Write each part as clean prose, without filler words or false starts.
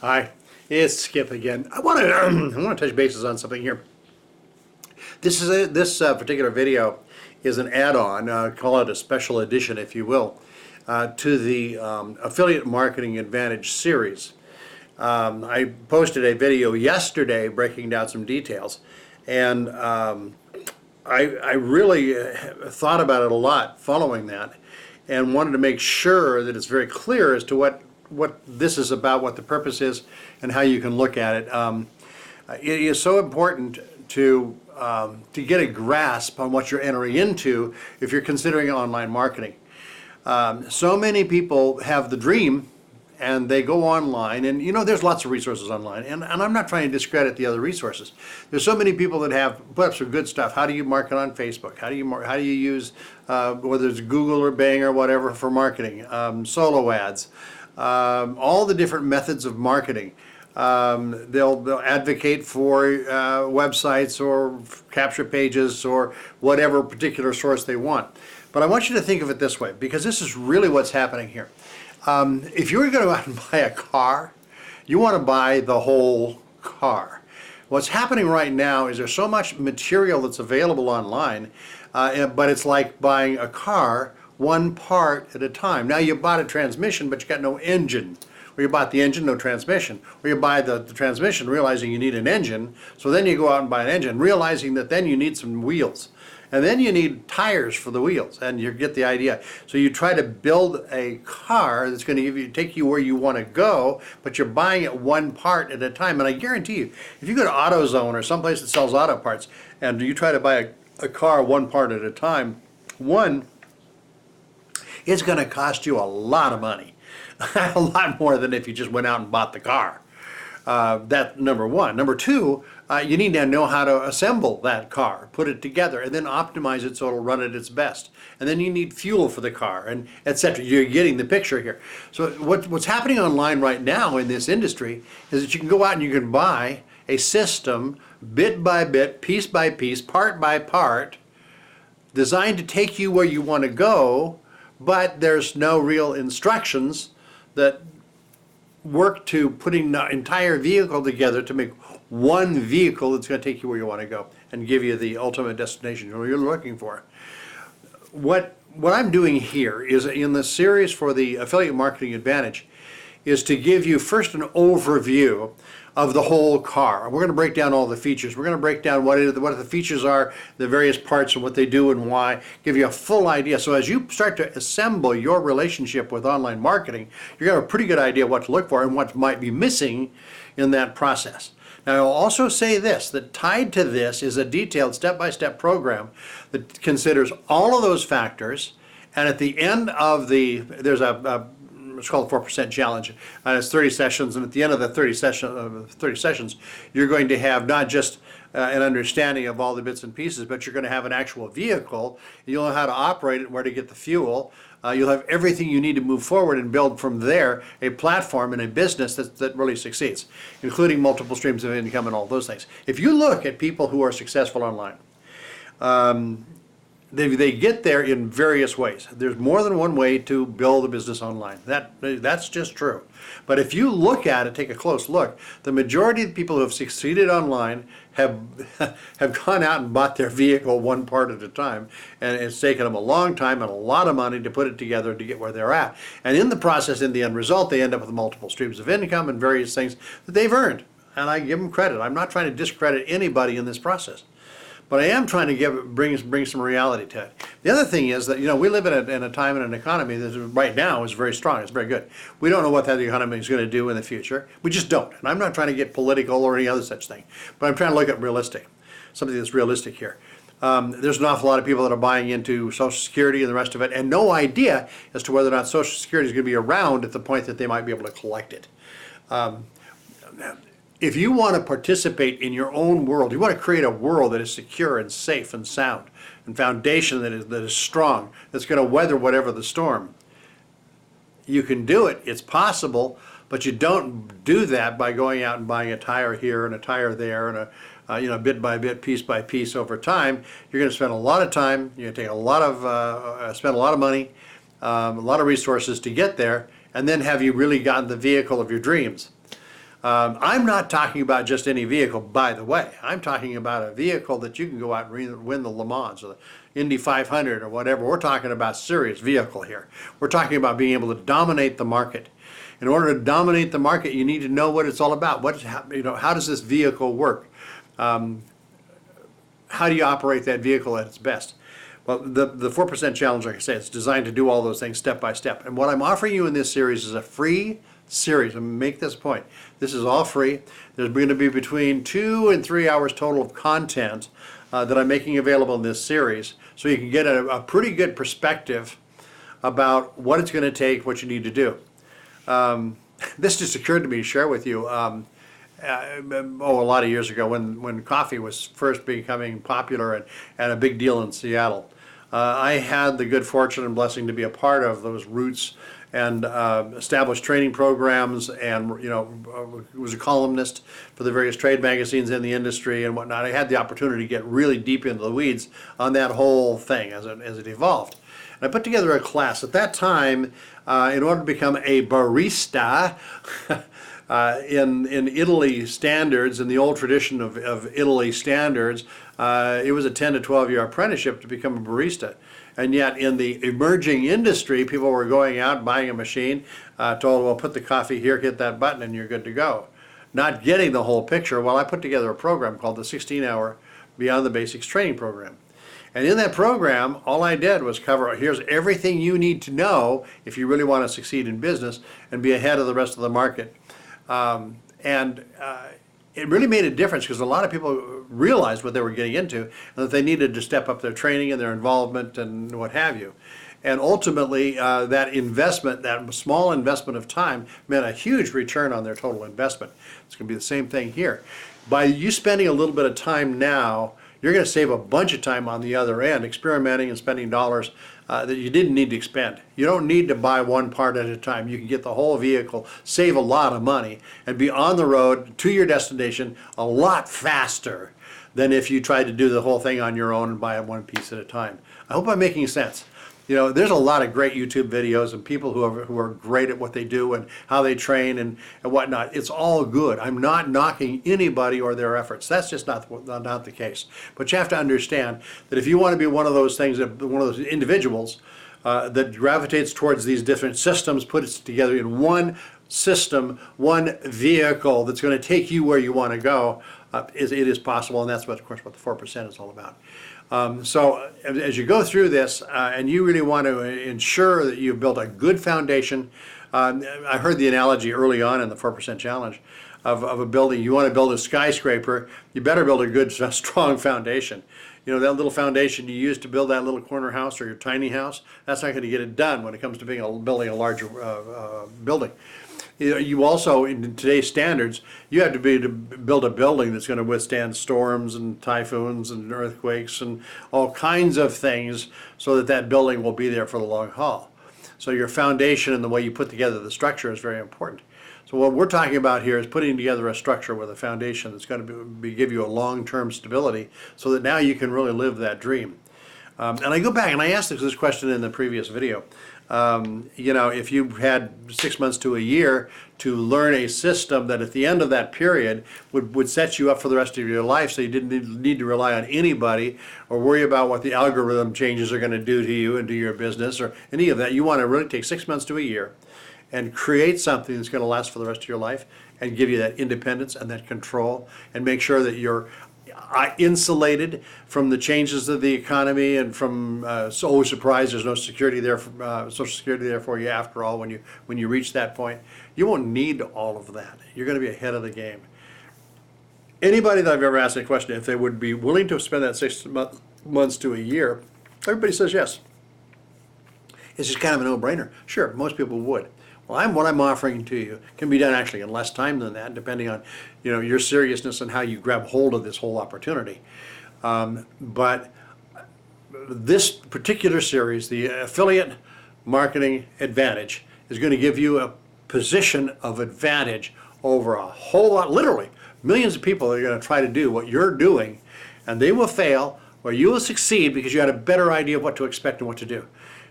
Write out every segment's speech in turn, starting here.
Hi, it's Skip again. I want to I want to touch bases on something here. This particular video is an add-on, call it a special edition, if you will, to the Affiliate Marketing Advantage series. I posted a video yesterday breaking down some details, and I really thought about it a lot following that, and wanted to make sure that it's very clear as to what this is about, what the purpose is, and how you can look at it. It is so important to get a grasp on what you're entering into if you're considering online marketing. So many people have the dream and they go online, and there's lots of resources online, and I'm not trying to discredit the other resources. There's so many people that have put up some good stuff. How do you market on Facebook? How do you use whether it's Google or Bing or whatever for marketing, solo ads, all the different methods of marketing. They'll advocate for websites or capture pages or whatever particular source they want. But I want you to think of it this way, because this is really what's happening here. If you were going to go out and buy a car, you want to buy the whole car. What's happening right now is there's so much material that's available online, but it's like buying a car one part at a time. Now you bought a transmission, but you got no engine. Or you bought the engine, no transmission. Or you buy the transmission realizing you need an engine, so then you go out and buy an engine, realizing that then you need some wheels. And then you need tires for the wheels, and you get the idea. So you try to build a car that's going to take you where you want to go, but you're buying it one part at a time. And I guarantee you, if you go to AutoZone or someplace that sells auto parts, and you try to buy a car one part at a time, it's going to cost you a lot of money. A lot more than if you just went out and bought the car. That's number one. Number two, you need to know how to assemble that car, put it together, and then optimize it so it'll run at its best. And then you need fuel for the car, and etc. You're getting the picture here. So what's happening online right now in this industry is that you can go out and you can buy a system bit by bit, piece by piece, part by part, designed to take you where you want to go, but there's no real instructions that work to putting the entire vehicle together to make one vehicle that's going to take you where you want to go and give you the ultimate destination you're looking for. What I'm doing here is, in the series for the Affiliate Marketing Advantage, is to give you first an overview of the whole car. We're going to break down all the features. We're going to break down what the features are, the various parts and what they do and why, give you a full idea. So as you start to assemble your relationship with online marketing, you're going to have a pretty good idea what to look for and what might be missing in that process. Now, I'll also say this, that tied to this is a detailed step-by-step program that considers all of those factors, and at the end of there's it's called the 4% challenge, and it's 30 sessions, and at the end of the 30 sessions, you're going to have not just an understanding of all the bits and pieces, but you're going to have an actual vehicle. You'll know how to operate it, where to get the fuel. You'll have everything you need to move forward and build from there a platform and a business that really succeeds, including multiple streams of income and all those things. If you look at people who are successful online, they get there in various ways. There's more than one way to build a business online. That's just true. But if you look at it, take a close look, the majority of the people who have succeeded online have gone out and bought their vehicle one part at a time, and it's taken them a long time and a lot of money to put it together to get where they're at. And in the process, in the end result, they end up with multiple streams of income and various things that they've earned. And I give them credit. I'm not trying to discredit anybody in this process. But I am trying to bring some reality to it. The other thing is that we live in a time and an economy that right now is very strong. It's very good. We don't know what that economy is going to do in the future. We just don't. And I'm not trying to get political or any other such thing. But I'm trying to look at something that's realistic here. There's an awful lot of people that are buying into Social Security and the rest of it, and no idea as to whether or not Social Security is going to be around at the point that they might be able to collect it. If you want to participate in your own world, you want to create a world that is secure and safe and sound, and foundation that is strong, that's going to weather whatever the storm, you can do it. It's possible, but you don't do that by going out and buying a tire here and a tire there and a bit by bit, piece by piece over time. You're going to spend a lot of time. You're going to take spend a lot of money, a lot of resources to get there, and then have you really gotten the vehicle of your dreams? I'm not talking about just any vehicle, by the way. I'm talking about a vehicle that you can go out and win the Le Mans or the Indy 500 or whatever. We're talking about serious vehicle here. We're talking about being able to dominate the market. In order to dominate the market, you need to know what it's all about. How does this vehicle work? How do you operate that vehicle at its best? Well, the 4% challenge, like I said, it's designed to do all those things step by step. And what I'm offering you in this series is a free series. I'm going to make this point. This is all free. There's going to be between 2 and 3 hours total of content that I'm making available in this series, so you can get a pretty good perspective about what it's going to take, what you need to do. This just occurred to me to share with you. A lot of years ago when coffee was first becoming popular and a big deal in Seattle. I had the good fortune and blessing to be a part of those roots and established training programs, and was a columnist for the various trade magazines in the industry and whatnot. I had the opportunity to get really deep into the weeds on that whole thing as it evolved. And I put together a class at that time in order to become a barista. In Italy standards, in the old tradition of Italy standards, it was a 10 to 12 year apprenticeship to become a barista. And yet in the emerging industry, people were going out, buying a machine, told, well, put the coffee here, hit that button, and you're good to go. Not getting the whole picture. Well, I put together a program called the 16-hour Beyond the Basics Training Program. And in that program, all I did was cover, here's everything you need to know if you really want to succeed in business and be ahead of the rest of the market. It really made a difference because a lot of people realized what they were getting into and that they needed to step up their training and their involvement and what have you. And ultimately, that investment, that small investment of time, meant a huge return on their total investment. It's going to be the same thing here. By you spending a little bit of time now, you're going to save a bunch of time on the other end, experimenting and spending dollars that you didn't need to expend. You don't need to buy one part at a time. You can get the whole vehicle, save a lot of money, and be on the road to your destination a lot faster than if you tried to do the whole thing on your own and buy it one piece at a time. I hope I'm making sense. There's a lot of great YouTube videos and people who are great at what they do and how they train and whatnot. It's all good. I'm not knocking anybody or their efforts. That's just not the case. But you have to understand that if you want to be one of those things, one of those individuals that gravitates towards these different systems, puts it together in one system, one vehicle that's going to take you where you want to go, it is possible, and that's of course what the 4% is all about. So as you go through this and you really want to ensure that you've built a good foundation, I heard the analogy early on in the 4% challenge of a building. You want to build a skyscraper, you better build a good, strong foundation. That little foundation you use to build that little corner house or your tiny house, that's not going to get it done when it comes to building a larger building. You also, in today's standards, you have to build a building that's going to withstand storms and typhoons and earthquakes and all kinds of things so that building will be there for the long haul. So your foundation and the way you put together the structure is very important. So what we're talking about here is putting together a structure with a foundation that's going to give you a long-term stability so that now you can really live that dream. And I go back and I asked this question in the previous video. If you had 6 months to a year to learn a system that at the end of that period would set you up for the rest of your life, so you didn't need to rely on anybody or worry about what the algorithm changes are going to do to you and to your business or any of that. You want to really take 6 months to a year and create something that's going to last for the rest of your life and give you that independence and that control and make sure that you're insulated from the changes of the economy and from always surprised there's no security there, Social Security there for you after all when you reach that point. You won't need all of that. You're going to be ahead of the game. Anybody that I've ever asked a question if they would be willing to spend that 6 months to a year, everybody says yes. It's just kind of a no-brainer. Sure, most people would. Well, what I'm offering to you can be done actually in less time than that, depending on your seriousness and how you grab hold of this whole opportunity. But this particular series, the Affiliate Marketing Advantage, is going to give you a position of advantage over a whole lot, literally millions of people that are going to try to do what you're doing, and they will fail or you will succeed because you had a better idea of what to expect and what to do,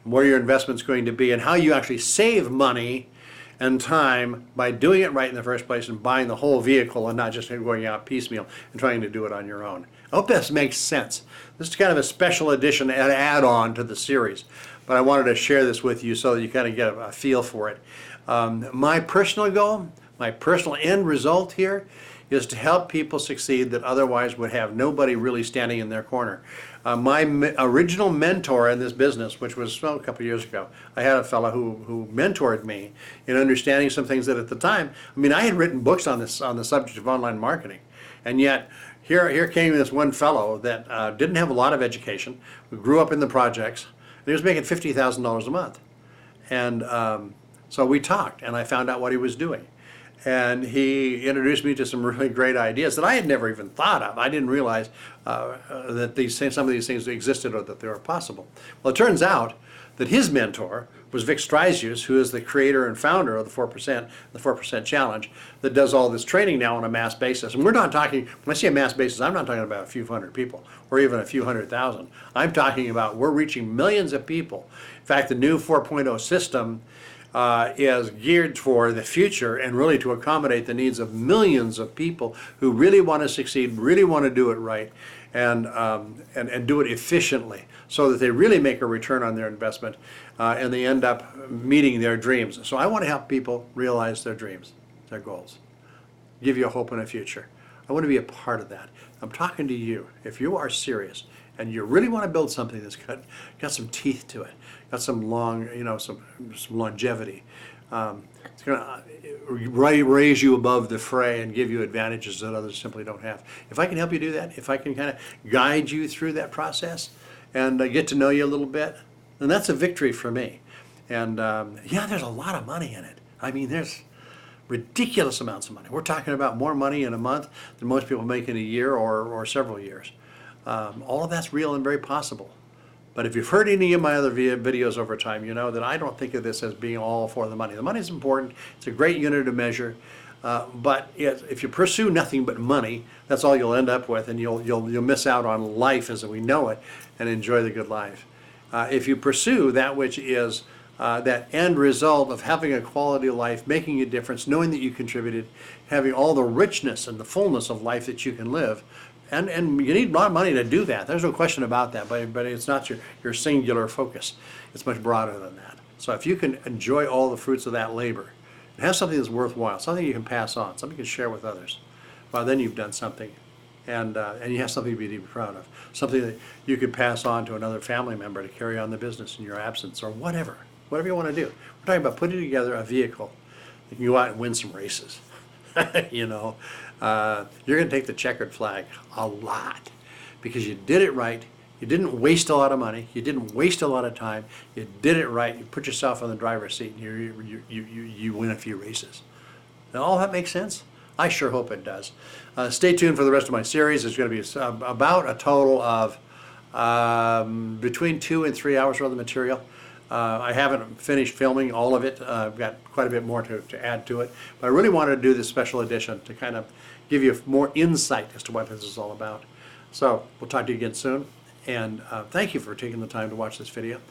and where your investment's going to be, and how you actually save money and time by doing it right in the first place and buying the whole vehicle and not just going out piecemeal and trying to do it on your own. I hope this makes sense. This is kind of a special edition and add-on to the series, but I wanted to share this with you so that you kind of get a feel for it. My personal goal, my personal end result here is to help people succeed that otherwise would have nobody really standing in their corner. My original mentor in this business, which was a couple of years ago, I had a fellow who mentored me in understanding some things that at the time, I mean, I had written books on the subject of online marketing, and yet here came this one fellow that didn't have a lot of education, who grew up in the projects, and he was making $50,000 a month. And so we talked, and I found out what he was doing. And he introduced me to some really great ideas that I had never even thought of. I didn't realize that some of these things existed or that they were possible. Well, it turns out that his mentor was Vic Streisius, who is the creator and founder of the 4% Challenge, that does all this training now on a mass basis. And we're not talking, when I say a mass basis, I'm not talking about a few hundred people or even a few 100,000. I'm talking about we're reaching millions of people. In fact, the new 4.0 system is geared for the future and really to accommodate the needs of millions of people who really want to succeed, really want to do it right, and do it efficiently so that they really make a return on their investment and they end up meeting their dreams. So I want to help people realize their dreams, their goals, give you a hope and a future. I want to be a part of that. I'm talking to you. If you are serious and you really want to build something that's got some teeth to it, got some long, some longevity, it's going to raise you above the fray and give you advantages that others simply don't have. If I can help you do that, if I can kind of guide you through that process and get to know you a little bit, then that's a victory for me. And yeah, there's a lot of money in it. I mean, there's ridiculous amounts of money. We're talking about more money in a month than most people make in a year or several years. All of that's real and very possible. But if you've heard any of my other videos over time, you know that I don't think of this as being all for the money. The money is important. It's a great unit of measure. But if you pursue nothing but money, that's all you'll end up with, and you'll miss out on life as we know it and enjoy the good life. If you pursue that which is that end result of having a quality of life, making a difference, knowing that you contributed, having all the richness and the fullness of life that you can live, and you need a lot of money to do that. There's no question about that, but it's not your singular focus. It's much broader than that. So if you can enjoy all the fruits of that labor, and have something that's worthwhile, something you can pass on, something you can share with others, well, then you've done something, and you have something to be proud of, something that you could pass on to another family member to carry on the business in your absence, or whatever you want to do. We're talking about putting together a vehicle that can go out and win some races. You're going to take the checkered flag a lot because you did it right. You didn't waste a lot of money. You didn't waste a lot of time. You did it right. You put yourself in the driver's seat and you win a few races. Now, all that makes sense? I sure hope it does. Stay tuned for the rest of my series. It's going to be about a total of between 2 and 3 hours worth of material. I haven't finished filming all of it. I've got quite a bit more to add to it. But I really wanted to do this special edition to kind of give you more insight as to what this is all about. So we'll talk to you again soon. And thank you for taking the time to watch this video.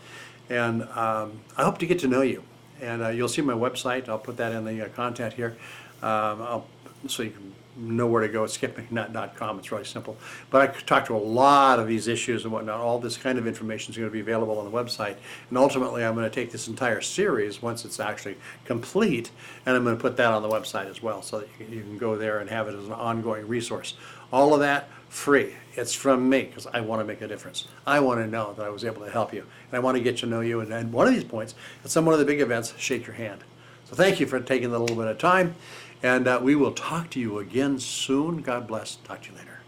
And I hope to get to know you. And you'll see my website. I'll put that in the content here. So you can know where to go at skipmcnutt.com. It's really simple. But I could talk to a lot of these issues and whatnot. All this kind of information is going to be available on the website. And ultimately, I'm going to take this entire series, once it's actually complete, and I'm going to put that on the website as well, so that you can go there and have it as an ongoing resource. All of that free. It's from me because I want to make a difference. I want to know that I was able to help you. And I want to get to know you. And one of these points, at some one of the big events, shake your hand. So thank you for taking a little bit of time. And we will talk to you again soon. God bless. Talk to you later.